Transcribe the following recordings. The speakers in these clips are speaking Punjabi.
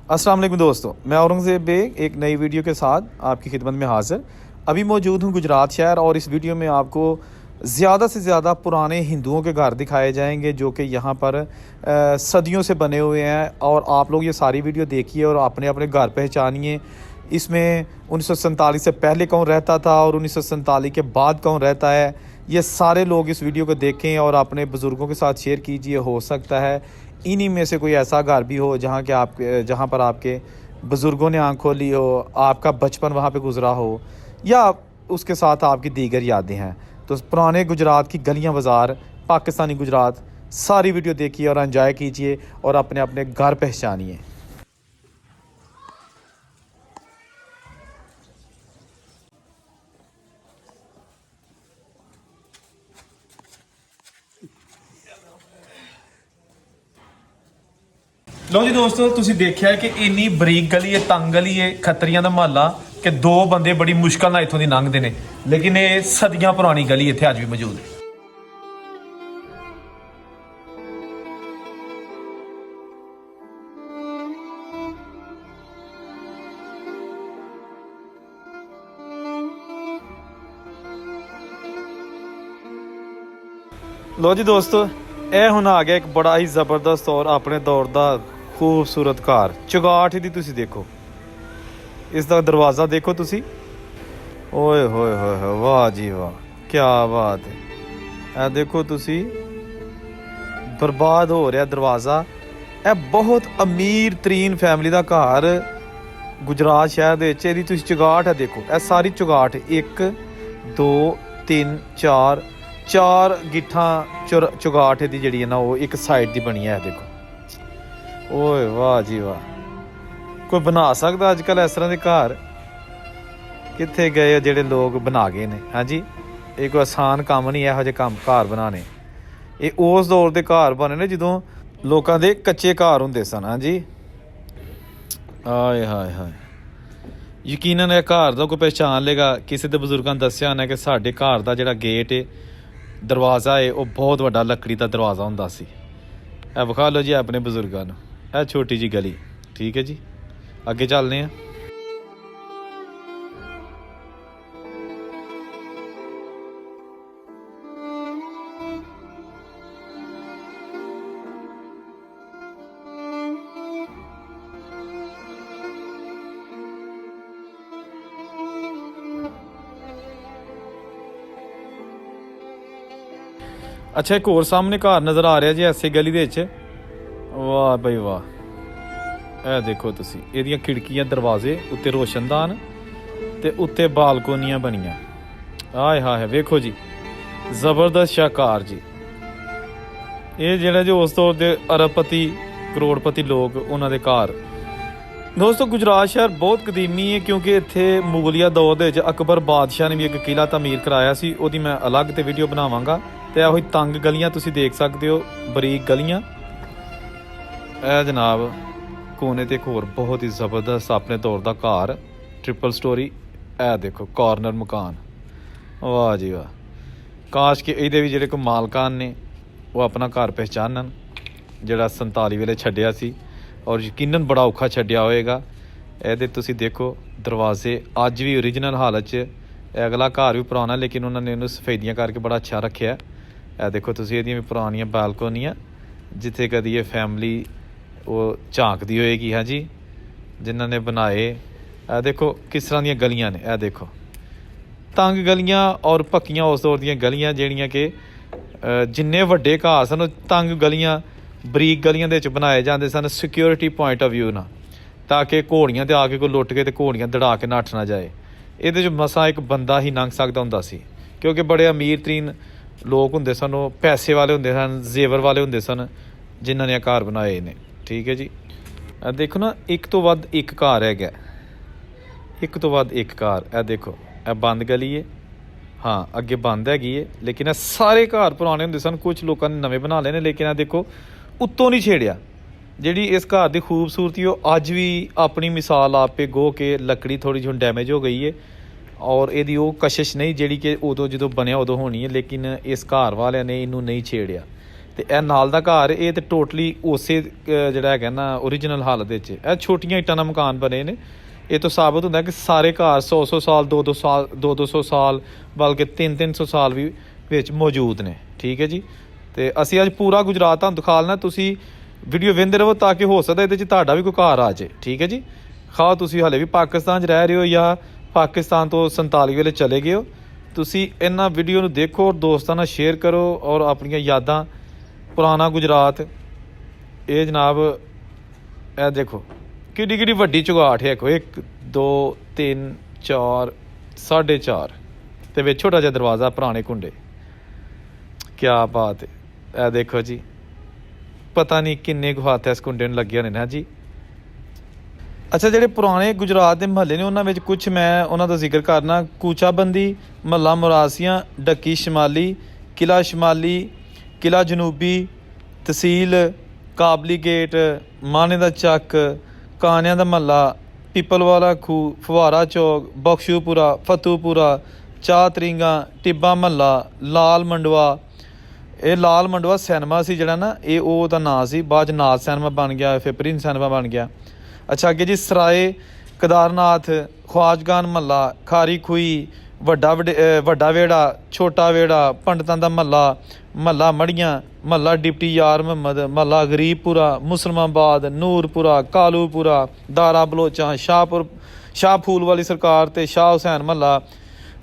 अस्सलाम वालेकुम दोस्तों, मैं औरंगज़ेब बेग एक नई वीडियो के साथ आपकी खिदमत में हाज़िर। अभी मौजूद हूँ गुजरात शहर और इस वीडियो में आपको ज़्यादा से ज़्यादा पुराने हिंदुओं के घर दिखाए जाएंगे जो कि यहाँ पर सदियों से बने हुए हैं। और आप लोग ये सारी वीडियो देखिए और अपने अपने घर पहचानिए। इसमें 1947 से पहले कौन रहता था और 1947 के बाद कौन रहता है, ये सारे लोग इस वीडियो को देखें और अपने बुज़ुर्गों के साथ शेयर कीजिए। हो सकता है इन्हीं में से कोई ऐसा घर भी हो जहाँ पर आपके बुज़ुर्गों ने आँख खोली हो, आपका बचपन वहाँ पे गुज़रा हो या उसके साथ आपकी दीगर यादें हैं। तो पुराने गुजरात की गलियाँ बाज़ार, पाकिस्तानी गुजरात, सारी वीडियो देखिए और एंजॉय कीजिए और अपने अपने घर पहचानिए। लो जी दोस्तों, तुसी देखिया कि इन्नी बरीक गली है, तंग गली है, खतरियां दा महल्ला कि दो बंदे बड़ी मुश्किल नाल इत्थों दी लंघदे ने, लेकिन ये सदियां पुरानी गली इत्थे अज भी मौजूद है। लो जी दोस्तों, ਇਹ ਹੁਣ ਆ ਗਿਆ ਇੱਕ ਬੜਾ ਹੀ ਜ਼ਬਰਦਸਤ ਔਰ ਆਪਣੇ ਦੌਰ ਦਾ ਖੂਬਸੂਰਤ ਘਰ। ਚੁਗਾਠ ਦੀ ਤੁਸੀਂ ਦੇਖੋ, ਇਸ ਦਾ ਦਰਵਾਜ਼ਾ ਦੇਖੋ ਤੁਸੀਂ। ਓਏ ਹੋਏ ਹੋਏ ਹੋਏ, ਵਾਹ ਜੀ ਵਾਹ, ਕੀ ਬਾਤ ਹੈ। ਇਹ ਦੇਖੋ ਤੁਸੀਂ, ਬਰਬਾਦ ਹੋ ਰਿਹਾ ਦਰਵਾਜ਼ਾ। ਇਹ ਬਹੁਤ ਅਮੀਰ ਤਰੀਨ ਫੈਮਿਲੀ ਦਾ ਘਰ ਗੁਜਰਾਤ ਸ਼ਹਿਰ ਦੇ ਵਿੱਚ। ਇਹਦੀ ਤੁਸੀਂ ਚੁਗਾਠ ਹੈ ਦੇਖੋ, ਇਹ ਸਾਰੀ ਚੁਗਾਠ 1 2 3 4 ਗਿੱਠਾਂ ਚੁਗਾਠ ਦੀ ਜਿਹੜੀ ਹੈ ਨਾ ਉਹ ਇੱਕ ਸਾਈਡ ਦੀ ਬਣੀ ਹੈ। ਦੇਖੋ, ਓਏ ਵਾਹ ਜੀ ਵਾਹ, ਕੋਈ ਬਣਾ ਸਕਦਾ ਅੱਜ ਕੱਲ੍ਹ ਇਸ ਤਰ੍ਹਾਂ ਦੇ ਘਰ? ਕਿੱਥੇ ਗਏ ਜਿਹੜੇ ਲੋਕ ਬਣਾ ਗਏ ਨੇ? ਹਾਂਜੀ, ਇਹ ਕੋਈ ਆਸਾਨ ਕੰਮ ਨਹੀਂ ਇਹੋ ਜਿਹੇ ਕੰਮ ਘਰ ਬਣਾਉਣੇ। ਇਹ ਉਸ ਦੌਰ ਦੇ ਘਰ ਬਣੇ ਨੇ ਜਦੋਂ ਲੋਕਾਂ ਦੇ ਕੱਚੇ ਘਰ ਹੁੰਦੇ ਸਨ। ਹਾਂਜੀ, ਆਏ ਹਾਏ ਹਾਏ, ਯਕੀਨਨ ਇਹ ਘਰ ਦਾ ਕੋਈ ਪਹਿਚਾਣ ਲੇਗਾ। ਕਿਸੇ ਦੇ ਬਜ਼ੁਰਗਾਂ ਨੇ ਦੱਸਿਆ ਹੋਣਾ ਕਿ ਸਾਡੇ ਘਰ ਦਾ ਜਿਹੜਾ ਗੇਟ ਹੈ, ਦਰਵਾਜ਼ਾ ਹੈ, ਉਹ ਬਹੁਤ ਵੱਡਾ ਲੱਕੜੀ ਦਾ ਦਰਵਾਜ਼ਾ ਹੁੰਦਾ ਸੀ। ਇਹ ਵਿਖਾ ਲਓ ਜੀ ਆਪਣੇ ਬਜ਼ੁਰਗਾਂ ਨੂੰ। ਇਹ ਛੋਟੀ ਜੀ ਗਲੀ, ਠੀਕ ਹੈ ਜੀ, ਅੱਗੇ ਚੱਲਦੇ ਹਾਂ। ਅੱਛਾ, ਇੱਕ ਹੋਰ ਸਾਹਮਣੇ ਘਰ ਨਜ਼ਰ ਆ ਰਿਹਾ ਜੀ ਐਸੇ ਗਲੀ ਦੇ ਵਿੱਚ। ਵਾਹ ਬਈ ਵਾਹ, ਇਹ ਦੇਖੋ ਤੁਸੀਂ, ਇਹਦੀਆਂ ਖਿੜਕੀਆਂ, ਦਰਵਾਜ਼ੇ, ਉੱਤੇ ਰੋਸ਼ਨਦਾਨ ਤੇ ਉੱਤੇ ਬਾਲਕੋਨੀਆਂ ਬਣੀਆਂ। ਆਏ ਹਾਏ, ਵੇਖੋ ਜੀ, ਜ਼ਬਰਦਸਤ ਸ਼ਾਹਕਾਰ ਜੀ। ਇਹ ਜਿਹੜਾ ਜੋ ਉਸ ਦੌਰ ਦੇ ਅਰਬਪਤੀ, ਕਰੋੜਪਤੀ ਲੋਕ, ਉਹਨਾਂ ਦੇ ਘਰ। ਦੋਸਤੋ, ਗੁਜਰਾਤ ਸ਼ਹਿਰ ਬਹੁਤ ਕਦੀਮੀ ਹੈ ਕਿਉਂਕਿ ਇੱਥੇ ਮੁਗਲਿਆ ਦੌਰ ਦੇ ਵਿੱਚ ਅਕਬਰ ਬਾਦਸ਼ਾਹ ਨੇ ਵੀ ਇੱਕ ਕਿਲਾ ਤਾਮੀਰ ਕਰਾਇਆ ਸੀ। ਉਹਦੀ ਮੈਂ ਅਲੱਗ ਤੇ ਵੀਡੀਓ ਬਣਾਵਾਂਗਾ। ਤੇ ਇਹੋ ਹੀ ਤੰਗ ਗਲੀਆਂ ਤੁਸੀਂ ਦੇਖ ਸਕਦੇ ਹੋ, ਬਰੀਕ ਗਲੀਆਂ। ਇਹ ਜਨਾਬ ਕੋਨੇ ਤੇ ਇੱਕ ਹੋਰ ਬਹੁਤ ਹੀ ਜ਼ਬਰਦਸਤ ਆਪਣੇ ਦੌਰ ਦਾ ਘਰ, ਟ੍ਰਿਪਲ ਸਟੋਰੀ। ਇਹ ਦੇਖੋ ਕਾਰਨਰ ਮਕਾਨ, ਵਾਹ ਜੀ ਵਾਹ। ਕਾਸ਼ ਕਿ ਇਹਦੇ ਵੀ ਜਿਹੜੇ ਕੋਈ ਮਾਲਕਾਨ ਨੇ ਉਹ ਆਪਣਾ ਘਰ ਪਹਿਚਾਨਣ, ਜਿਹੜਾ 47 ਵੇਲੇ ਛੱਡਿਆ ਸੀ, ਔਰ ਯਕੀਨਨ ਬੜਾ ਔਖਾ ਛੱਡਿਆ ਹੋਏਗਾ। ਇਹਦੇ ਤੁਸੀਂ ਦੇਖੋ ਦਰਵਾਜ਼ੇ ਅੱਜ ਵੀ ਓਰੀਜਨਲ ਹਾਲਤ 'ਚ। ਇਹ ਅਗਲਾ ਘਰ ਵੀ ਪੁਰਾਣਾ, ਲੇਕਿਨ ਉਹਨਾਂ ਨੇ ਉਹਨੂੰ ਸਫੈਦੀਆਂ ਕਰਕੇ ਬੜਾ ਅੱਛਾ ਰੱਖਿਆ। ਇਹ ਦੇਖੋ ਤੁਸੀਂ, ਇਹਦੀਆਂ ਵੀ ਪੁਰਾਣੀਆਂ ਬਾਲਕੋਨੀਆਂ ਜਿੱਥੇ ਕਦੀ ਇਹ ਫੈਮਿਲੀ ਉਹ ਝਾਂਕਦੀ ਹੋਏਗੀ। ਹਾਂਜੀ, ਜਿਨ੍ਹਾਂ ਨੇ ਬਣਾਏ। ਇਹ ਦੇਖੋ ਕਿਸ ਤਰ੍ਹਾਂ ਦੀਆਂ ਗਲੀਆਂ ਨੇ। ਇਹ ਦੇਖੋ ਤੰਗ ਗਲੀਆਂ ਔਰ ਪੱਕੀਆਂ ਉਸ ਦੌਰ ਦੀਆਂ ਗਲੀਆਂ, ਜਿਹੜੀਆਂ ਕਿ ਜਿੰਨੇ ਵੱਡੇ ਘਰ ਸਨ ਉਹ ਤੰਗ ਗਲੀਆਂ, ਬਰੀਕ ਗਲੀਆਂ ਦੇ ਵਿੱਚ ਬਣਾਏ ਜਾਂਦੇ ਸਨ ਸਿਕਿਉਰਿਟੀ ਪੁਆਇੰਟ ਆਫ ਵਿਊ ਨਾਲ, ਤਾਂ ਕਿ ਘੋੜੀਆਂ 'ਤੇ ਆ ਕੇ ਕੋਈ ਲੁੱਟ ਕੇ ਤੇ ਘੋੜੀਆਂ ਦੜਾ ਕੇ ਨੱਠ ਨਾ ਜਾਏ। ਇਹਦੇ 'ਚ ਮਸਾਂ ਇੱਕ ਬੰਦਾ ਹੀ ਲੰਘ ਸਕਦਾ ਹੁੰਦਾ ਸੀ ਕਿਉਂਕਿ ਬੜੇ ਅਮੀਰ ਤਰੀਨ ਲੋਕ ਹੁੰਦੇ ਸਨ, ਉਹ ਪੈਸੇ ਵਾਲੇ ਹੁੰਦੇ ਸਨ, ਜ਼ੇਵਰ ਵਾਲੇ ਹੁੰਦੇ ਸਨ, ਜਿਨ੍ਹਾਂ ਨੇ ਘਰ ਬਣਾਏ ਨੇ। ਠੀਕ ਹੈ ਜੀ, ਦੇਖੋ ਨਾ, ਇੱਕ ਤੋਂ ਵੱਧ ਇੱਕ ਘਰ ਹੈਗਾ, ਇੱਕ ਤੋਂ ਵੱਧ ਇੱਕ ਘਰ। ਇਹ ਦੇਖੋ, ਇਹ ਬੰਦ ਗਲੀ ਹੈ, ਹਾਂ ਅੱਗੇ ਬੰਦ ਹੈਗੀ ਹੈ, ਲੇਕਿਨ ਇਹ ਸਾਰੇ ਘਰ ਪੁਰਾਣੇ ਹੁੰਦੇ ਸਨ। ਕੁਛ ਲੋਕਾਂ ਨੇ ਨਵੇਂ ਬਣਾ ਲਏ ਨੇ, ਲੇਕਿਨ ਇਹ ਦੇਖੋ ਉੱਤੋਂ ਨਹੀਂ ਛੇੜਿਆ। ਜਿਹੜੀ ਇਸ ਘਰ ਦੀ ਖੂਬਸੂਰਤੀ ਉਹ ਅੱਜ ਵੀ ਆਪਣੀ ਮਿਸਾਲ ਆਪੇ ਗੋ ਕੇ, ਲੱਕੜੀ ਥੋੜ੍ਹੀ ਜਿਹੀ ਹੁਣ ਡੈਮੇਜ ਹੋ ਗਈ ਹੈ ਔਰ ਇਹਦੀ ਉਹ ਕਸ਼ਿਸ਼ ਨਹੀਂ ਜਿਹੜੀ ਕਿ ਉਦੋਂ ਜਦੋਂ ਬਣਿਆ ਉਦੋਂ ਹੋਣੀ ਹੈ, ਲੇਕਿਨ ਇਸ ਘਰ ਵਾਲਿਆਂ ਨੇ ਇਹਨੂੰ ਨਹੀਂ ਛੇੜਿਆ। ਤੇ ਇਹ ਨਾਲ ਦਾ ਘਰ ਇਹ ਤੇ ਟੋਟਲੀ ਉਸੇ ਜਿਹੜਾ ਹੈਗਾ ਨਾ ਓਰੀਜਨਲ ਹਾਲਤ ਵਿੱਚ ਇਹ ਛੋਟੀਆਂ ਇੱਟਾਂ ਦਾ ਮਕਾਨ ਬਣੇ ਨੇ। ਇਹ ਤੋਂ ਸਾਬਤ ਹੁੰਦਾ ਕਿ ਸਾਰੇ ਘਰ 100 ਸਾਲ 200 ਸਾਲ ਬਲਕਿ 300 ਸਾਲ ਵੀ ਵਿੱਚ ਮੌਜੂਦ ਨੇ। ਠੀਕ ਹੈ ਜੀ। ਤੇ ਅਸੀਂ ਅੱਜ ਪੂਰਾ ਗੁਜਰਾਤ ਤੁਹਾਨੂੰ ਦਿਖਾ ਲੈਣਾ, ਤੁਸੀਂ ਵੀਡੀਓ ਵੇਖਦੇ ਰਹੋ ਤਾਂ ਕਿ ਹੋ ਸਕਦਾ ਇਹਦੇ 'ਚ ਤੁਹਾਡਾ ਵੀ ਕੋਈ ਘਰ ਆ ਜਾਏ। ਠੀਕ ਹੈ ਜੀ। ਖਾਓ ਤੁਸੀਂ ਹਾਲੇ ਵੀ ਪਾਕਿਸਤਾਨ 'ਚ ਰਹਿ ਰਹੇ ਹੋ ਜਾਂ ਪਾਕਿਸਤਾਨ ਤੋਂ 47 ਵੇਲੇ ਚਲੇ ਗਏ ਹੋ, ਤੁਸੀਂ ਇਹਨਾਂ ਵੀਡੀਓ ਨੂੰ ਦੇਖੋ ਔਰ ਦੋਸਤਾਂ ਨਾਲ ਸ਼ੇਅਰ ਕਰੋ ਔਰ ਆਪਣੀਆਂ ਯਾਦਾਂ ਪੁਰਾਣਾ ਗੁਜਰਾਤ। ਇਹ ਜਨਾਬ ਇਹ ਦੇਖੋ ਕਿੱਡੀ ਕਿੱਡੀ ਵੱਡੀ ਚੁਗਾਠ ਹੈ। ਦੇਖੋ 1 2 3 4 4.5 ਤੇ ਵਿੱਚ ਛੋਟਾ ਜਿਹਾ ਦਰਵਾਜ਼ਾ, ਪੁਰਾਣੇ ਕੁੰਡੇ। ਕਿਆ ਬਾਤ ਹੈ। ਇਹ ਦੇਖੋ ਜੀ, ਪਤਾ ਨਹੀਂ ਕਿੰਨੇ ਕੁ ਹੱਥ ਇਸ ਕੁੰਡੇ ਨੂੰ ਲੱਗੇ ਹੋਣੇ ਨਾ ਜੀ। ਅੱਛਾ, ਜਿਹੜੇ ਪੁਰਾਣੇ ਗੁਜਰਾਤ ਦੇ ਮਹੱਲੇ ਨੇ ਉਹਨਾਂ ਵਿੱਚ ਕੁਛ ਮੈਂ ਉਹਨਾਂ ਦਾ ਜ਼ਿਕਰ ਕਰਨਾ। ਕੂਚਾਬੰਦੀ, ਮਹੱਲਾ ਮੁਰਾਸੀਆਂ, ਡੱਕੀ ਸ਼ਮਾਲੀ, ਕਿਲਾ ਜਨੂਬੀ, ਤਹਿਸੀਲ ਕਾਬਲੀ ਗੇਟ, ਮਾਨੇ ਦਾ ਚੱਕ, ਕਾਨਿਆਂ ਦਾ ਮਹੱਲਾ, ਪਿੱਪਲ ਵਾਲਾ ਖੂਹ, ਫੁਹਾਰਾ ਚੌਕ, ਬਖਸ਼ੂਪੁਰਾ, ਫਤੂਪੁਰਾ, ਚਾਹ ਤਰੀਂਗਾ, ਟਿੱਬਾ ਮਹੱਲਾ, ਲਾਲ ਮੰਡਵਾ। ਇਹ ਲਾਲ ਮੰਡਵਾ ਸਿਨੇਮਾ ਸੀ ਜਿਹੜਾ ਨਾ, ਇਹ ਉਹਦਾ ਨਾਂ ਸੀ, ਬਾਅਦ 'ਚ ਨਾਜ਼ ਸਿਨੇਮਾ ਬਣ ਗਿਆ, ਫਿਰ ਪ੍ਰਿੰਸ ਸਿਨੇਮਾ ਬਣ ਗਿਆ। ਅੱਛਾ, ਅੱਗੇ ਜੀ ਸਰਾਏ ਕੇਦਾਰਨਾਥ, ਖਵਾਜਗਾਨ ਮਹੱਲਾ, ਖਾਰੀ ਖੂਹੀ, ਵੱਡਾ ਵੇੜਾ, ਛੋਟਾ ਵੇੜਾ, ਪੰਡਤਾਂ ਦਾ ਮਹੱਲਾ ਮੜੀਆਂ, ਮਹੱਲਾ ਡਿਪਟੀ ਯਾਰ ਮੁਹੰਮਦ, ਮਹੱਲਾ ਗਰੀਬਪੁਰਾ, ਮੁਸਲਮਾਬਾਦ, ਨੂਰਪੁਰਾ, ਕਾਲੂਪੁਰਾ, ਦਾਰਾ ਬਲੋਚਾਂ, ਸ਼ਾਹ ਫੂਲ ਵਾਲੀ ਸਰਕਾਰ ਤੇ ਸ਼ਾਹ ਹੁਸੈਨ ਮਹੱਲਾ,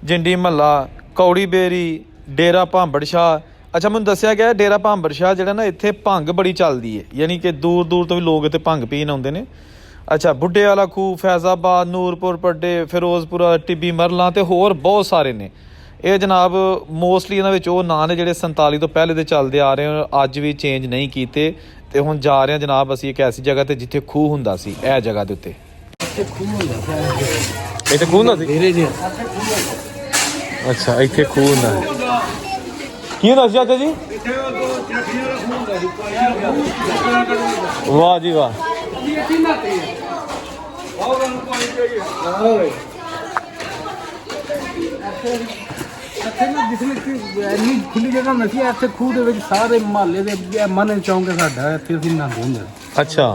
ਜਿੰਡੀ ਮਹੱਲਾ, ਕੌੜੀ ਬੇਰੀ, ਡੇਰਾ ਭਾਂਬੜ ਸ਼ਾਹ। ਅੱਛਾ, ਮੈਨੂੰ ਦੱਸਿਆ ਗਿਆ ਡੇਰਾ ਭਾਂਬੜ ਸ਼ਾਹ ਜਿਹੜਾ ਨਾ ਇੱਥੇ ਭੰਗ ਬੜੀ ਚੱਲਦੀ ਹੈ, ਯਾਨੀ ਕਿ ਦੂਰ ਦੂਰ ਤੋਂ ਵੀ ਲੋਕ ਇੱਥੇ ਭੰਗ ਪੀਣ ਆਉਂਦੇ ਨੇ। ਅੱਛਾ, ਬੁੱਢੇ ਵਾਲਾ ਖੂਹ, ਫੈਜ਼ਾਬਾਦ, ਨੂਰਪੁਰ ਪੱਡੇ, ਫਿਰੋਜ਼ਪੁਰਾ, ਟਿੱਬੀ ਮਰਲਾਂ ਤੇ ਹੋਰ ਬਹੁਤ ਸਾਰੇ ਨੇ। ਇਹ ਜਨਾਬ ਮੋਸਟਲੀ ਇਹਨਾਂ ਵਿੱਚ ਉਹ ਨਾਂ ਨੇ ਜਿਹੜੇ 47 ਤੋਂ ਪਹਿਲੇ ਦੇ ਚੱਲਦੇ ਆ ਰਹੇ ਹਨ, ਅੱਜ ਵੀ ਚੇਂਜ ਨਹੀਂ ਕੀਤੇ। ਤੇ ਹੁਣ ਜਾ ਰਹੇ ਹਾਂ ਜਨਾਬ ਅਸੀਂ ਇੱਕ ਐਸੀ ਜਗ੍ਹਾ ਤੇ ਜਿੱਥੇ ਖੂਹ ਹੁੰਦਾ ਸੀ। ਇਹ ਜਗ੍ਹਾ ਦੇ ਉੱਤੇ ਇੱਥੇ ਖੂਹ ਹੁੰਦਾ ਸੀ। ਅੱਛਾ, ਇੱਥੇ ਖੂਹ ਹੁੰਦਾ ਕੀ ਹੁੰਦਾ ਸੀ ਚਾਚਾ ਜੀ? ਵਾਹ ਜੀ ਵਾਹ। ਇੰਨੀ ਖੁੱਲੀ ਜਗ੍ਹਾ ਨਹੀਂ ਸੀ ਇੱਥੇ, ਖੂਹ ਦੇ ਵਿੱਚ ਸਾਰੇ ਮੁਹੱਲੇ ਦੇ ਮਨ ਚੌਂਕ ਸਾਡਾ ਇੱਥੇ ਅਸੀਂ ਨਹਾਉਂਦੇ ਹੁੰਦੇ। ਅੱਛਾ,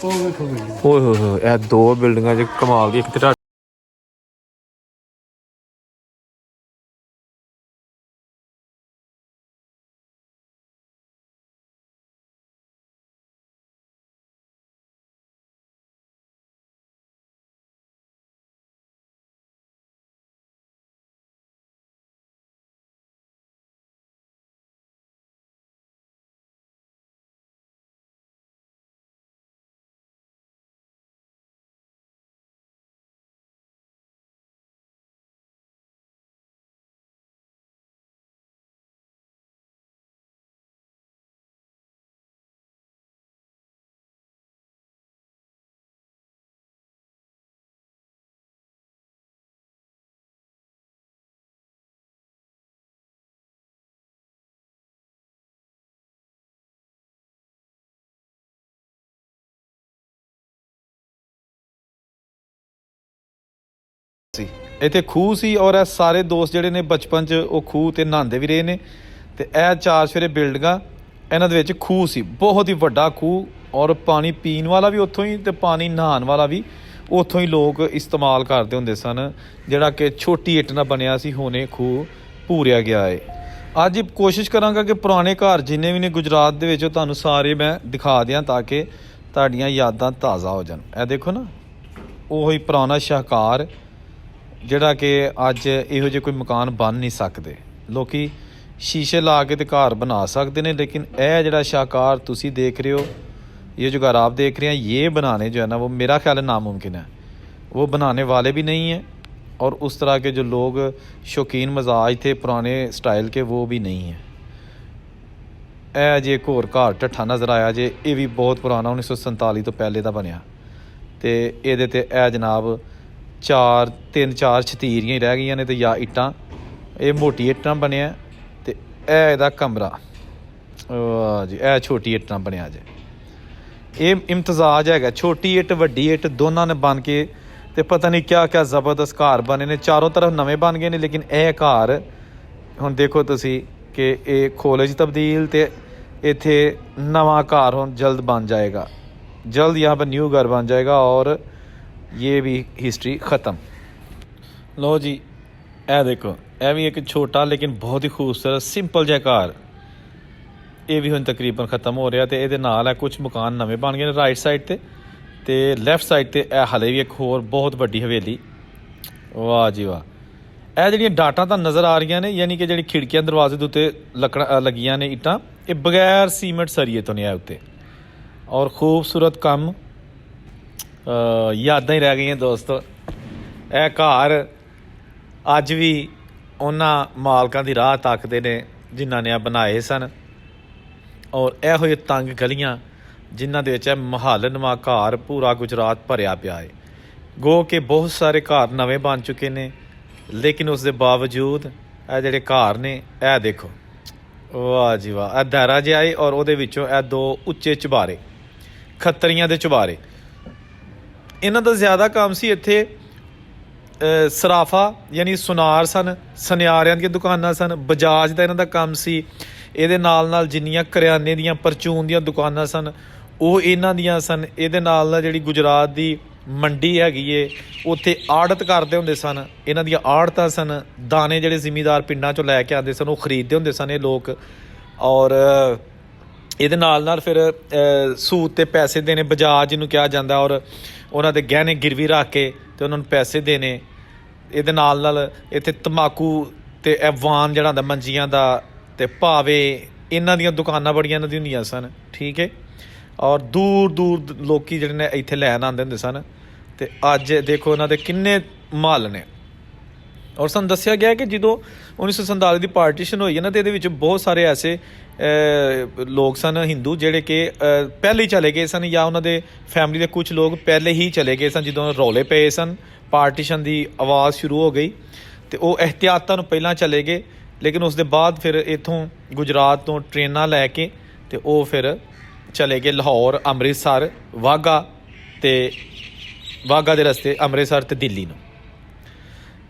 ਉਹ ਵੇਖੋ ਓਏ ਹੋਏ ਹੋਏ, ਇਹ 2 ਬਿਲਡਿੰਗਾਂ 'ਚ ਕਮਾਲ ਦੀ। ਇੱਕ ਤੇ ਇੱਥੇ ਖੂਹ ਸੀ ਔਰ ਇਹ ਸਾਰੇ ਦੋਸਤ ਜਿਹੜੇ ਨੇ ਬਚਪਨ 'ਚ ਉਹ ਖੂਹ ਤੇ ਨਹਾਉਂਦੇ ਵੀ ਰਹੇ ਨੇ। ਤੇ ਇਹ 4 ਸਵੇਰੇ ਬਿਲਡਿੰਗਾਂ, ਇਹਨਾਂ ਦੇ ਵਿੱਚ ਖੂਹ ਸੀ, ਬਹੁਤ ਹੀ ਵੱਡਾ ਖੂਹ, ਔਰ ਪਾਣੀ ਪੀਣ ਵਾਲਾ ਵੀ ਉੱਥੋਂ ਹੀ ਤੇ ਪਾਣੀ ਨਹਾਉਣ ਵਾਲਾ ਵੀ ਉੱਥੋਂ ਹੀ ਲੋਕ ਇਸਤੇਮਾਲ ਕਰਦੇ ਹੁੰਦੇ ਸਨ, ਜਿਹੜਾ ਕਿ ਛੋਟੀ ਇੱਟ ਨਾਲ ਬਣਿਆ ਸੀ। ਹੁਣੇ ਖੂਹ ਭੂਰਿਆ ਗਿਆ ਹੈ। ਅੱਜ ਕੋਸ਼ਿਸ਼ ਕਰਾਂਗਾ ਕਿ ਪੁਰਾਣੇ ਘਰ ਜਿੰਨੇ ਵੀ ਨੇ ਗੁਜਰਾਤ ਦੇ ਵਿੱਚ ਉਹ ਤੁਹਾਨੂੰ ਸਾਰੇ ਮੈਂ ਦਿਖਾ ਦਿਆਂ ਤਾਂ ਕਿ ਤੁਹਾਡੀਆਂ ਯਾਦਾਂ ਤਾਜ਼ਾ ਹੋ ਜਾਣ। ਇਹ ਦੇਖੋ ਨਾ, ਉਹੀ ਪੁਰਾਣਾ ਸ਼ਾਹਕਾਰ ਜਿਹੜਾ ਕਿ ਅੱਜ ਇਹੋ ਜਿਹੇ ਕੋਈ ਮਕਾਨ ਬਣ ਨਹੀਂ ਸਕਦੇ। ਲੋਕੀ ਸ਼ੀਸ਼ੇ ਲਾ ਕੇ ਤੇ ਘਰ ਬਣਾ ਸਕਦੇ ਨੇ, लेकिन ਇਹ ਜਿਹੜਾ ਸ਼ਾਹਕਾਰ ਤੁਸੀਂ देख रहे हो, ये जो घर आप देख रहे हैं, ये बनाने जो है ना वो मेरा ख्याल है नामुमकिन है। वो बनाने वाले भी नहीं हैं और उस तरह के जो लोग शौकीन मजाज थे पुराने स्टाइल के वो भी नहीं हैं। ਇਹ ਜੇ ਇੱਕ ਹੋਰ ਘਰ ਢੱਠਾ ਨਜ਼ਰ ਆਇਆ ਜੇ, ਇਹ ਵੀ ਬਹੁਤ ਪੁਰਾਣਾ 1947 ਤੋਂ ਪਹਿਲੇ ਦਾ ਬਣਿਆ। ਤੇ ਇਹਦੇ ਤੇ ਇਹ ਜਨਾਬ 3-4 ਛਤੀਰੀਆਂ ਹੀ ਰਹਿ ਗਈਆਂ ਨੇ ਤੇ ਜਾਂ ਇੱਟਾਂ, ਇਹ ਮੋਟੀ ਇੱਟਾਂ ਬਣਿਆ। ਤੇ ਇਹ ਇਹਦਾ ਕਮਰਾ ਜੀ, ਇਹ ਛੋਟੀ ਇੱਟਾਂ ਬਣਿਆ ਜੇ। ਇਹ ਇਮਤਜ਼ਾਜ ਹੈਗਾ, ਛੋਟੀ ਇੱਟ ਵੱਡੀ ਇੱਟ ਦੋਨਾਂ ਨੇ ਬਣ ਕੇ ਤੇ ਪਤਾ ਨਹੀਂ ਕਿਆ ਕਿਆ ਜ਼ਬਰਦਸਤ ਘਰ ਬਣੇ ਨੇ। ਚਾਰੋਂ ਤਰਫ ਨਵੇਂ ਬਣ ਗਏ ਨੇ, ਲੇਕਿਨ ਇਹ ਘਰ ਹੁਣ ਦੇਖੋ ਤੁਸੀਂ कि ये कॉलेज तब्दील तो इत्थे नवा घर हुण जल्द बन जाएगा, जल्द यहाँ पर न्यू घर बन जाएगा और ये भी हिस्ट्री ख़त्म। लो जी ए देखो, यह भी एक छोटा लेकिन बहुत ही खूबसूरत सिंपल जिहा घर, ये भी हुण तकरीबन ख़त्म हो रहा। तो ये नाल है कुछ मकान नवे बन गए राइट साइड ते लैफ्ट साइड ते हाले भी एक होर बहुत वड्डी हवेली। वाह जी वाह। ਇਹ ਜਿਹੜੀਆਂ ਡਾਟਾਂ ਤਾਂ ਨਜ਼ਰ ਆ ਰਹੀਆਂ ਨੇ, ਯਾਨੀ ਕਿ ਜਿਹੜੀ ਖਿੜਕੀਆਂ ਦਰਵਾਜ਼ੇ ਦੇ ਉੱਤੇ ਲੱਕੜਾਂ ਲੱਗੀਆਂ ਨੇ ਇੱਟਾਂ, ਇਹ ਬਗੈਰ ਸੀਮੈਂਟ ਸਰੀਏ ਤੋਂ ਨਹੀਂ ਆਏ ਉੱਤੇ। ਔਰ ਖੂਬਸੂਰਤ ਕੰਮ, ਯਾਦਾਂ ਹੀ ਰਹਿ ਗਈਆਂ ਦੋਸਤੋ। ਇਹ ਘਰ ਅੱਜ ਵੀ ਉਹਨਾਂ ਮਾਲਕਾਂ ਦੀ ਰਾਹ ਤੱਕਦੇ ਨੇ ਜਿਨ੍ਹਾਂ ਨੇ ਆ ਬਣਾਏ ਸਨ। ਔਰ ਇਹੋ ਜਿਹੇ ਤੰਗ ਗਲੀਆਂ ਜਿਨ੍ਹਾਂ ਦੇ ਵਿੱਚ ਮਹੱਲਨੁਮਾ ਘਰ ਪੂਰਾ ਗੁਜਰਾਤ ਭਰਿਆ ਪਿਆ ਹੈ। ਗੋ ਕਿ ਬਹੁਤ ਸਾਰੇ ਘਰ ਨਵੇਂ ਬਣ ਚੁੱਕੇ ਨੇ, ਲੇਕਿਨ ਉਸ ਦੇ ਬਾਵਜੂਦ ਇਹ ਜਿਹੜੇ ਘਰ ਨੇ, ਇਹ ਦੇਖੋ ਵਾਹ ਜੀ ਵਾਹ। ਇਹ ਦਾਇਰਾ ਜਿਹਾ ਹੈ ਔਰ ਉਹਦੇ ਵਿੱਚੋਂ ਇਹ ਦੋ ਉੱਚੇ ਚੁਬਾਰੇ, ਖੱਤਰੀਆਂ ਦੇ ਚੁਬਾਰੇ। ਇਹਨਾਂ ਦਾ ਜ਼ਿਆਦਾ ਕੰਮ ਸੀ ਇੱਥੇ ਸਰਾਫਾ ਯਾਨੀ ਸੁਨਾਰ ਸਨ, ਸੁਨਿਆਰਿਆਂ ਦੀਆਂ ਦੁਕਾਨਾਂ ਸਨ, ਬਜਾਜ ਦਾ ਇਹਨਾਂ ਦਾ ਕੰਮ ਸੀ। ਇਹਦੇ ਨਾਲ ਨਾਲ ਜਿੰਨੀਆਂ ਕਰਿਆਨੇ ਦੀਆਂ ਪਰਚੂਨ ਦੀਆਂ ਦੁਕਾਨਾਂ ਸਨ ਉਹ ਇਹਨਾਂ ਦੀਆਂ ਸਨ। ਇਹਦੇ ਨਾਲ ਨਾਲ ਜਿਹੜੀ ਗੁਜਰਾਤ ਦੀ ਮੰਡੀ ਹੈਗੀ ਏ ਉੱਥੇ ਆੜਤ ਕਰਦੇ ਹੁੰਦੇ ਸਨ, ਇਹਨਾਂ ਦੀਆਂ ਆੜਤਾਂ ਸਨ। ਦਾਣੇ ਜਿਹੜੇ ਜ਼ਿਮੀਂਦਾਰ ਪਿੰਡਾਂ 'ਚੋਂ ਲੈ ਕੇ ਆਉਂਦੇ ਸਨ ਉਹ ਖਰੀਦਦੇ ਹੁੰਦੇ ਸਨ ਇਹ ਲੋਕ। ਔਰ ਇਹਦੇ ਨਾਲ ਨਾਲ ਫਿਰ ਸੂਦ 'ਤੇ ਪੈਸੇ ਦੇਣੇ, ਬਜਾਜ ਜਿਹਨੂੰ ਕਿਹਾ ਜਾਂਦਾ, ਔਰ ਉਹਨਾਂ ਦੇ ਗਹਿਣੇ ਗਿਰਵੀ ਰੱਖ ਕੇ ਅਤੇ ਉਹਨਾਂ ਨੂੰ ਪੈਸੇ ਦੇਣੇ। ਇਹਦੇ ਨਾਲ ਨਾਲ ਇੱਥੇ ਤੰਬਾਕੂ ਅਤੇ ਵਾਨ ਜਿਹੜਾ ਹੁੰਦਾ ਮੰਜੀਆਂ ਦਾ ਅਤੇ ਭਾਵੇ, ਇਹਨਾਂ ਦੀਆਂ ਦੁਕਾਨਾਂ ਬੜੀਆਂ ਇਹਨਾਂ ਦੀਆਂ ਹੁੰਦੀਆਂ ਸਨ। ਠੀਕ ਹੈ। ਔਰ ਦੂਰ ਦੂਰ ਲੋਕ ਜਿਹੜੇ ਨੇ ਇੱਥੇ ਲੈਣ ਆਉਂਦੇ ਹੁੰਦੇ ਸਨ। ਅਤੇ ਅੱਜ ਦੇਖੋ ਇਹਨਾਂ ਦੇ ਕਿੰਨੇ ਮਹੱਲ ਨੇ। ਔਰ ਸਾਨੂੰ ਦੱਸਿਆ ਗਿਆ ਕਿ ਜਦੋਂ 1947 ਦੀ ਪਾਰਟੀਸ਼ਨ ਹੋਈ ਹੈ ਨਾ, ਅਤੇ ਇਹਦੇ ਵਿੱਚ ਬਹੁਤ ਸਾਰੇ ਐਸੇ ਲੋਕ ਸਨ ਹਿੰਦੂ ਜਿਹੜੇ ਕਿ ਪਹਿਲੇ ਹੀ ਚਲੇ ਗਏ ਸਨ, ਜਾਂ ਉਹਨਾਂ ਦੇ ਫੈਮਿਲੀ ਦੇ ਕੁਛ ਲੋਕ ਪਹਿਲੇ ਹੀ ਚਲੇ ਗਏ ਸਨ ਜਦੋਂ ਰੌਲੇ ਪਏ ਸਨ, ਪਾਰਟੀਸ਼ਨ ਦੀ ਆਵਾਜ਼ ਸ਼ੁਰੂ ਹੋ ਗਈ, ਅਤੇ ਉਹ ਇਹਤਿਆਤਾਂ ਨੂੰ ਪਹਿਲਾਂ ਚਲੇ ਗਏ। ਲੇਕਿਨ ਉਸ ਦੇ ਬਾਅਦ ਫਿਰ ਇੱਥੋਂ ਗੁਜਰਾਤ ਤੋਂ ਟ੍ਰੇਨਾਂ ਲੈ ਕੇ ਅਤੇ ਉਹ ਫਿਰ ਚਲੇ ਗਏ ਲਾਹੌਰ, ਅੰਮ੍ਰਿਤਸਰ, ਵਾਹਗਾ, ਅਤੇ ਵਾਹਗਾ ਦੇ ਰਸਤੇ ਅੰਮ੍ਰਿਤਸਰ ਅਤੇ ਦਿੱਲੀ ਨੂੰ।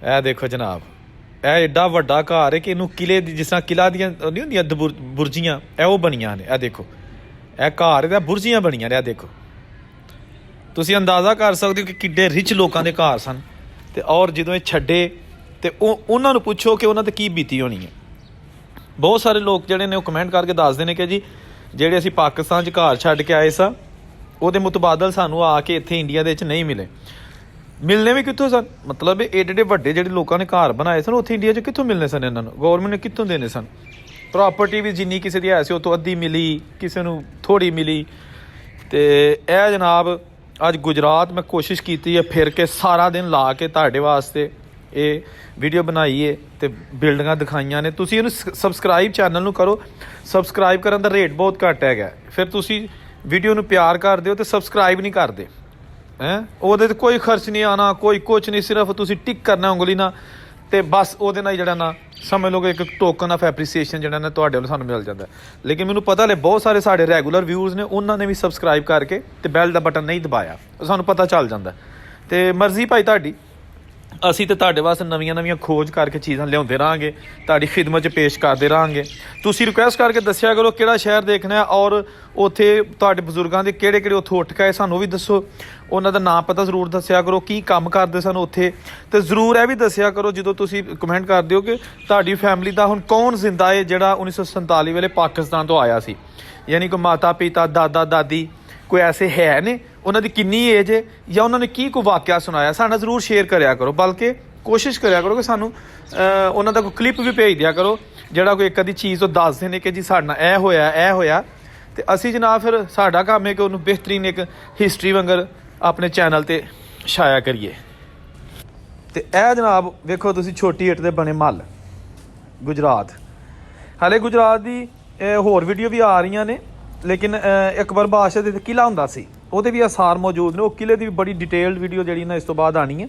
ਇਹ ਦੇਖੋ ਜਨਾਬ, ਇਹ ਐਡਾ ਵੱਡਾ ਘਰ ਹੈ ਕਿ ਇਹਨੂੰ ਕਿਲੇ ਦੀ, ਜਿਸ ਤਰ੍ਹਾਂ ਕਿਲਾ ਦੀਆਂ ਨਹੀਂ ਹੁੰਦੀਆਂ ਬੁਰਜੀਆਂ, ਇਹ ਉਹ ਬਣੀਆਂ ਨੇ। ਇਹ ਦੇਖੋ ਇਹ ਘਰ ਇਹਦਾ ਬੁਰਜੀਆਂ ਬਣੀਆਂ ਨੇ। ਇਹ ਦੇਖੋ ਤੁਸੀਂ ਅੰਦਾਜ਼ਾ ਕਰ ਸਕਦੇ ਹੋ ਕਿ ਕਿੱਡੇ ਰਿਚ ਲੋਕਾਂ ਦੇ ਘਰ ਸਨ। ਅਤੇ ਔਰ ਜਦੋਂ ਇਹ ਛੱਡੇ ਅਤੇ ਉਹਨਾਂ ਨੂੰ ਪੁੱਛੋ ਕਿ ਉਹਨਾਂ 'ਤੇ ਕੀ ਬੀਤੀ ਹੋਣੀ ਹੈ। ਬਹੁਤ ਸਾਰੇ ਲੋਕ ਜਿਹੜੇ ਨੇ ਉਹ ਕਮੈਂਟ ਕਰਕੇ ਦੱਸਦੇ ਨੇ ਕਿ ਜੀ ਜਿਹੜੇ ਅਸੀਂ ਪਾਕਿਸਤਾਨ 'ਚ ਘਰ ਛੱਡ ਕੇ ਆਏ ਸਾਂ ਉਹਦੇ ਮੁਤਬਾਦਲ ਸਾਨੂੰ ਆ ਕੇ ਇੱਥੇ ਇੰਡੀਆ ਦੇ ਵਿੱਚ ਨਹੀਂ ਮਿਲੇ। ਮਿਲਣੇ ਵੀ ਕਿੱਥੋਂ ਸਨ? ਮਤਲਬ ਏਡੇ ਵੱਡੇ ਜਿਹੜੇ ਲੋਕਾਂ ਨੇ ਘਰ ਬਣਾਏ ਸਨ ਉੱਥੇ ਇੰਡੀਆ 'ਚ ਕਿੱਥੋਂ ਮਿਲਣੇ ਸਨ? ਇਹਨਾਂ ਨੂੰ ਗੌਰਮੈਂਟ ਨੇ ਕਿੱਥੋਂ ਦੇਣੇ ਸਨ? ਪ੍ਰੋਪਰਟੀ ਵੀ ਜਿੰਨੀ ਕਿਸੇ ਦੀ ਹੈ ਸੀ ਉਹ ਤੋਂ ਅੱਧੀ ਮਿਲੀ, ਕਿਸੇ ਨੂੰ ਥੋੜ੍ਹੀ ਮਿਲੀ। ਅਤੇ ਇਹ ਜਨਾਬ ਅੱਜ ਗੁਜਰਾਤ ਮੈਂ ਕੋਸ਼ਿਸ਼ ਕੀਤੀ ਹੈ ਫਿਰ ਕੇ ਸਾਰਾ ਦਿਨ ਲਾ ਕੇ ਤੁਹਾਡੇ ਵਾਸਤੇ ਇਹ ਵੀਡੀਓ ਬਣਾਈ ਹੈ ਅਤੇ ਬਿਲਡਿੰਗਾਂ ਦਿਖਾਈਆਂ ਨੇ। ਤੁਸੀਂ ਇਹਨੂੰ ਸਬਸਕ੍ਰਾਈਬ ਚੈਨਲ ਨੂੰ ਕਰੋ। ਸਬਸਕ੍ਰਾਈਬ ਕਰਨ ਦਾ ਰੇਟ ਬਹੁਤ ਘੱਟ ਹੈਗਾ। ਫਿਰ ਤੁਸੀਂ ਵੀਡੀਓ ਨੂੰ ਪਿਆਰ ਕਰਦੇ ਹੋ ਅਤੇ ਸਬਸਕ੍ਰਾਈਬ ਨਹੀਂ ਕਰਦੇ ਉਹਦੇ 'ਤੇ ਕੋਈ ਖਰਚ ਨਹੀਂ ਆਉਣਾ, ਕੋਈ ਕੁਛ ਨਹੀਂ, ਸਿਰਫ ਤੁਸੀਂ ਟਿਕ ਕਰਨਾ ਉਂਗਲੀ ਨਾਲ, ਅਤੇ ਬਸ ਉਹਦੇ ਨਾਲ ਜਿਹੜਾ ਨਾ ਸਮਝ ਲਓ ਕਿ ਇੱਕ ਟੋਕਨ ਆਫ ਐਪਰੀਸੀਏਸ਼ਨ ਜਿਹੜਾ ਨਾ ਤੁਹਾਡੇ ਵੱਲੋਂ ਸਾਨੂੰ ਮਿਲ ਜਾਂਦਾ। ਲੇਕਿਨ ਮੈਨੂੰ ਪਤਾ ਲੈ ਬਹੁਤ ਸਾਰੇ ਸਾਡੇ ਰੈਗੂਲਰ ਵਿਊਜ਼ ਨੇ, ਉਹਨਾਂ ਨੇ ਵੀ ਸਬਸਕ੍ਰਾਈਬ ਕਰਕੇ ਅਤੇ ਬੈਲ ਦਾ ਬਟਨ ਨਹੀਂ ਦਬਾਇਆ, ਸਾਨੂੰ ਪਤਾ ਚੱਲ ਜਾਂਦਾ। ਅਤੇ ਮਰਜ਼ੀ ਭਾਈ ਤੁਹਾਡੀ, ਅਸੀਂ ਤਾਂ ਤੁਹਾਡੇ ਵਾਸਤੇ ਨਵੀਆਂ ਖੋਜ ਕਰਕੇ ਚੀਜ਼ਾਂ ਲਿਆਉਂਦੇ ਰਹਾਂਗੇ, ਤੁਹਾਡੀ ਖਿਦਮਤ 'ਚ ਪੇਸ਼ ਕਰਦੇ ਰਹਾਂਗੇ। ਤੁਸੀਂ ਰਿਕੁਐਸਟ ਕਰਕੇ ਦੱਸਿਆ ਕਰੋ ਕਿਹੜਾ ਸ਼ਹਿਰ ਦੇਖਣਾ, ਔਰ ਉੱਥੇ ਤੁਹਾਡੇ ਬਜ਼ੁਰਗਾਂ ਦੇ ਕਿਹੜੇ ਉੱਥੋਂ ਉੱਠ ਕੇ ਆਏ ਸਾਨੂੰ ਵੀ ਦੱਸੋ, ਉਹਨਾਂ ਦਾ ਨਾਂ ਪਤਾ ਜ਼ਰੂਰ ਦੱਸਿਆ ਕਰੋ, ਕੀ ਕੰਮ ਕਰਦੇ ਸਨ ਉੱਥੇ। ਅਤੇ ਜ਼ਰੂਰ ਇਹ ਵੀ ਦੱਸਿਆ ਕਰੋ ਜਦੋਂ ਤੁਸੀਂ ਕਮੈਂਟ ਕਰਦੇ ਹੋ ਕਿ ਤੁਹਾਡੀ ਫੈਮਿਲੀ ਦਾ ਹੁਣ ਕੌਣ ਜ਼ਿੰਦਾ ਹੈ ਜਿਹੜਾ 1947 ਵੇਲੇ ਪਾਕਿਸਤਾਨ ਤੋਂ ਆਇਆ ਸੀ, ਯਾਨੀ ਕਿ ਮਾਤਾ ਪਿਤਾ, ਦਾਦਾ ਦਾਦੀ ਕੋਈ ਐਸੇ ਹੈ ਨੇ, ਉਹਨਾਂ ਦੀ ਕਿੰਨੀ ਏਜ ਹੈ, ਜਾਂ ਉਹਨਾਂ ਨੇ ਕੀ ਕੋਈ ਵਾਕਿਆ ਸੁਣਾਇਆ, ਸਾਡਾ ਜ਼ਰੂਰ ਸ਼ੇਅਰ ਕਰਿਆ ਕਰੋ। ਬਲਕਿ ਕੋਸ਼ਿਸ਼ ਕਰਿਆ ਕਰੋ ਕਿ ਸਾਨੂੰ ਉਹਨਾਂ ਦਾ ਕੋਈ ਕਲਿੱਪ ਵੀ ਭੇਜ ਦਿਆ ਕਰੋ ਜਿਹੜਾ ਕੋਈ ਇੱਕ ਅੱਧੀ ਚੀਜ਼ ਉਹ ਦੱਸਦੇ ਨੇ ਕਿ ਜੀ ਸਾਡੇ ਨਾਲ ਇਹ ਹੋਇਆ। ਅਤੇ ਅਸੀਂ ਜਨਾਬ ਫਿਰ ਸਾਡਾ ਕੰਮ ਹੈ ਕਿ ਉਹਨੂੰ ਬਿਹਤਰੀਨ ਇੱਕ ਹਿਸਟਰੀ ਵਾਂਗਰ ਆਪਣੇ ਚੈਨਲ 'ਤੇ ਛਾਇਆ ਕਰੀਏ। ਅਤੇ ਇਹ ਜਨਾਬ ਵੇਖੋ ਤੁਸੀਂ ਛੋਟੀ ਇੱਟ ਦੇ ਬਣੇ ਮਹੱਲ ਗੁਜਰਾਤ। ਹਾਲੇ ਗੁਜਰਾਤ ਦੀ ਹੋਰ ਵੀਡੀਓ ਵੀ ਆ ਰਹੀਆਂ ਨੇ, ਲੇਕਿਨ ਅਕਬਰ ਬਾਦਸ਼ਾਹ ਦੇ ਕਿਲ੍ਹਾ ਹੁੰਦਾ ਸੀ ਉਹਦੇ ਵੀ ਆਸਾਰ ਮੌਜੂਦ ਨੇ। ਉਹ ਕਿਲ੍ਹੇ ਦੀ ਵੀ ਬੜੀ ਡਿਟੇਲਡ ਵੀਡੀਓ ਜਿਹੜੀ ਨਾ ਇਸ ਤੋਂ ਬਾਅਦ ਆਉਣੀ ਹੈ।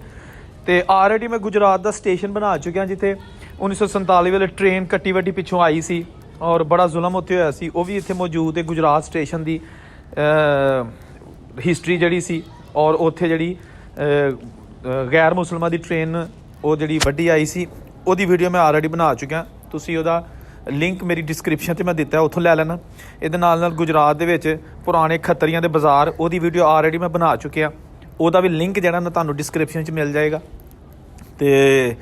ਅਤੇ ਆਲਰੇਡੀ ਮੈਂ ਗੁਜਰਾਤ ਦਾ ਸਟੇਸ਼ਨ ਬਣਾ ਚੁੱਕਿਆ ਜਿੱਥੇ 1947 ਵੇਲੇ ਟ੍ਰੇਨ ਕੱਟੀ ਵੱਡੀ ਪਿੱਛੋਂ ਆਈ ਸੀ ਔਰ ਬੜਾ ਜ਼ੁਲਮ ਉੱਥੇ ਹੋਇਆ ਸੀ, ਉਹ ਵੀ ਇੱਥੇ ਮੌਜੂਦ ਹੈ। ਗੁਜਰਾਤ ਸਟੇਸ਼ਨ ਦੀ ਹਿਸਟਰੀ ਜਿਹੜੀ ਸੀ, ਔਰ ਉੱਥੇ ਜਿਹੜੀ ਗੈਰ ਮੁਸਲਮਾਂ ਦੀ ਟ੍ਰੇਨ ਉਹ ਜਿਹੜੀ ਵੱਡੀ ਆਈ ਸੀ ਉਹਦੀ ਵੀਡੀਓ ਮੈਂ ਆਲਰੇਡੀ ਬਣਾ ਚੁੱਕਿਆ। ਤੁਸੀਂ ਉਹਦਾ ਲਿੰਕ ਮੇਰੀ ਡਿਸਕ੍ਰਿਪਸ਼ਨ ਤੇ ਮੈਂ ਦਿੱਤਾ, ਉੱਥੋਂ ਲੈ ਲੈਣਾ। ਇਹਦੇ ਨਾਲ ਗੁਜਰਾਤ ਦੇ ਵਿੱਚ ਪੁਰਾਣੇ ਖੱਤਰੀਆਂ ਦੇ ਬਾਜ਼ਾਰ, ਉਹਦੀ ਵੀਡੀਓ ਆਲਰੇਡੀ ਮੈਂ ਬਣਾ ਚੁੱਕਿਆ, ਉਹਦਾ ਵੀ ਲਿੰਕ ਜਿਹੜਾ ਨਾ ਤੁਹਾਨੂੰ ਡਿਸਕ੍ਰਿਪਸ਼ਨ 'ਚ ਮਿਲ ਜਾਏਗਾ। ਤੇ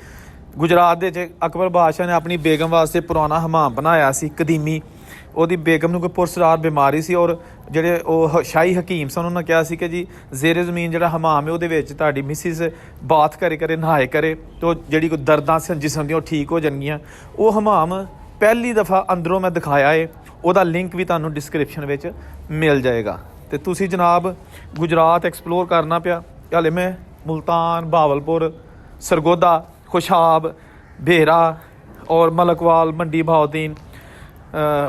ਗੁਜਰਾਤ ਦੇ ਵਿੱਚ ਅਕਬਰ ਬਾਦਸ਼ਾਹ ਨੇ ਆਪਣੀ ਬੇਗਮ ਵਾਸਤੇ ਪੁਰਾਣਾ ਹਮਾਮ ਬਣਾਇਆ ਸੀ ਕਦੀਮੀ। ਉਹਦੀ ਬੇਗਮ ਨੂੰ ਕੋਈ ਪੁਰਸਰਾਰ ਬਿਮਾਰੀ ਸੀ, ਔਰ ਜਿਹੜੇ ਉਹ ਸ਼ਾਹੀ ਹਕੀਮ ਸਨ ਉਹਨਾਂ ਨੇ ਕਿਹਾ ਸੀ ਕਿ ਜੀ ਜ਼ੇਰੇ ਜ਼ਮੀਨ ਜਿਹੜਾ ਹਮਾਮ ਹੈ ਉਹਦੇ ਵਿੱਚ ਤੁਹਾਡੀ ਮਿਸਿਸ ਬਾਥ ਕਰੇ ਨਹਾਏ ਕਰੇ, ਤੇ ਉਹ ਜਿਹੜੀ ਕੋਈ ਦਰਦਾਂ ਸਨ ਜਿਸਮ ਦੀਆਂ ਉਹ ਠੀਕ ਹੋ ਜਾਣਗੀਆਂ। ਉਹ ਹਮਾਮ ਪਹਿਲੀ ਦਫਾ ਅੰਦਰੋਂ ਮੈਂ ਦਿਖਾਇਆ ਹੈ, ਉਹਦਾ ਲਿੰਕ ਵੀ ਤੁਹਾਨੂੰ ਡਿਸਕ੍ਰਿਪਸ਼ਨ ਵਿੱਚ ਮਿਲ ਜਾਏਗਾ। ਤੇ ਤੁਸੀਂ ਜਨਾਬ ਗੁਜਰਾਤ ਐਕਸਪਲੋਰ ਕਰਨਾ ਪਿਆ। ਹਾਲੇ ਮੈਂ ਮੁਲਤਾਨ, ਬਾਵਲਪੁਰ, ਸਰਗੋਦਾ, ਖੁਸ਼ਾਬ, ਬੇਹਰਾ ਔਰ ਮਲਕਵਾਲ, ਮੰਡੀ ਭਾਉਦੀਨ,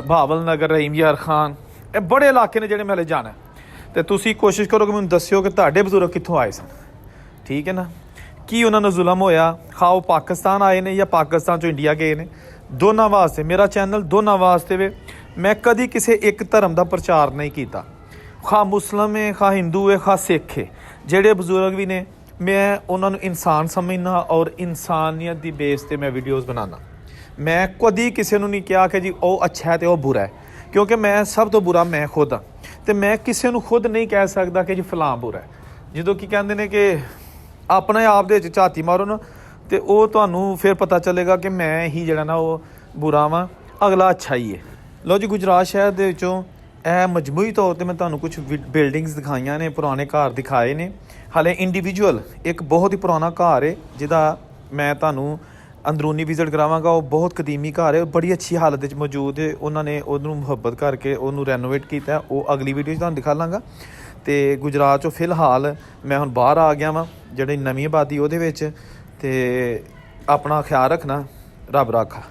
ਭਾਵਲ ਨਗਰ, ਰਹੀਮ ਯਾਰ ਖਾਨ, ਇਹ ਬੜੇ ਇਲਾਕੇ ਨੇ ਜਿਹੜੇ ਮੈਂ ਹਲੇ ਜਾਣਾ। ਤੇ ਤੁਸੀਂ ਕੋਸ਼ਿਸ਼ ਕਰੋ ਕਿ ਮੈਨੂੰ ਦੱਸਿਓ ਕਿ ਤੁਹਾਡੇ ਬਜ਼ੁਰਗ ਕਿੱਥੋਂ ਆਏ ਸਨ, ਠੀਕ ਹੈ ਨਾ, ਕੀ ਉਹਨਾਂ ਨੂੰ ਜ਼ੁਲਮ ਹੋਇਆ, ਖਾ ਉਹ ਪਾਕਿਸਤਾਨ ਆਏ ਨੇ ਜਾਂ ਪਾਕਿਸਤਾਨ ਚੋਂ ਇੰਡੀਆ ਗਏ ਨੇ। ਦੋਨਾਂ ਵਾਸਤੇ ਮੇਰਾ ਚੈਨਲ, ਦੋਨਾਂ ਵਾਸਤੇ ਵੇ। ਮੈਂ ਕਦੀ ਕਿਸੇ ਇੱਕ ਧਰਮ ਦਾ ਪ੍ਰਚਾਰ ਨਹੀਂ ਕੀਤਾ, ਖਾ ਮੁਸਲਮ ਹੈ, ਖਾ ਹਿੰਦੂ ਹੈ, ਖਾ ਸਿੱਖ ਹੈ। ਜਿਹੜੇ ਬਜ਼ੁਰਗ ਵੀ ਨੇ ਮੈਂ ਉਹਨਾਂ ਨੂੰ ਇਨਸਾਨ ਸਮਝਣਾ ਔਰ ਇਨਸਾਨੀਅਤ ਦੀ ਬੇਸ 'ਤੇ ਮੈਂ ਵੀਡੀਓਜ਼ ਬਣਾਉਣਾ। ਮੈਂ ਕਦੀ ਕਿਸੇ ਨੂੰ ਨਹੀਂ ਕਿਹਾ ਕਿ ਜੀ ਉਹ ਅੱਛਾ ਹੈ ਤੇ ਉਹ ਬੁਰਾ ਹੈ, ਕਿਉਂਕਿ ਮੈਂ ਸਭ ਤੋਂ ਬੁਰਾ ਮੈਂ ਖੁਦ ਹਾਂ। ਅਤੇ ਮੈਂ ਕਿਸੇ ਨੂੰ ਖੁਦ ਨਹੀਂ ਕਹਿ ਸਕਦਾ ਕਿ ਜੀ ਫਲਾਂ ਬੁਰਾ ਹੈ। ਜਦੋਂ ਕੀ ਕਹਿੰਦੇ ਨੇ ਕਿ ਆਪਣੇ ਆਪ ਦੇ ਵਿੱਚ ਝਾਤੀ ਮਾਰੋ ਨਾ, ਅਤੇ ਉਹ ਤੁਹਾਨੂੰ ਫਿਰ ਪਤਾ ਚੱਲੇਗਾ ਕਿ ਮੈਂ ਹੀ ਜਿਹੜਾ ਨਾ ਉਹ ਬੁਰਾ ਵਾਂ, ਅਗਲਾ ਅੱਛਾ ਹੀ ਹੈ। ਲਓ ਜੀ, ਗੁਜਰਾਤ ਸ਼ਹਿਰ ਦੇ ਵਿੱਚੋਂ ਇਹ ਮਜਮੂਈ ਤੌਰ 'ਤੇ ਮੈਂ ਤੁਹਾਨੂੰ ਕੁਛ ਬਿਲਡਿੰਗਸ ਦਿਖਾਈਆਂ ਨੇ, ਪੁਰਾਣੇ ਘਰ ਦਿਖਾਏ ਨੇ। ਹਾਲੇ ਇੰਡੀਵਿਜੂਅਲ ਇੱਕ ਬਹੁਤ ਹੀ ਪੁਰਾਣਾ ਘਰ ਹੈ ਜਿਹਦਾ ਮੈਂ ਤੁਹਾਨੂੰ ਅੰਦਰੂਨੀ ਵਿਜ਼ਿਟ ਕਰਾਵਾਂਗਾ। ਉਹ ਬਹੁਤ ਕਦੀਮੀ ਘਰ ਹੈ, ਬੜੀ ਅੱਛੀ ਹਾਲਤ ਵਿੱਚ ਮੌਜੂਦ ਹੈ। ਉਹਨਾਂ ਨੇ ਉਹਨੂੰ ਮੁਹੱਬਤ ਕਰਕੇ ਉਹਨੂੰ ਰੈਨੋਵੇਟ ਕੀਤਾ, ਉਹ ਅਗਲੀ ਵੀਡੀਓ 'ਚ ਤੁਹਾਨੂੰ ਦਿਖਾ ਲਾਂਗਾ। ਅਤੇ ਗੁਜਰਾਤ 'ਚੋਂ ਫਿਲਹਾਲ ਮੈਂ ਹੁਣ ਬਾਹਰ ਆ ਗਿਆ ਵਾਂ ਜਿਹੜੀ ਨਵੀਂ ਆਬਾਦੀ ਉਹਦੇ ਵਿੱਚ। ਅਤੇ ਆਪਣਾ ਖਿਆਲ ਰੱਖਣਾ, ਰੱਬ ਰਾਖਾ।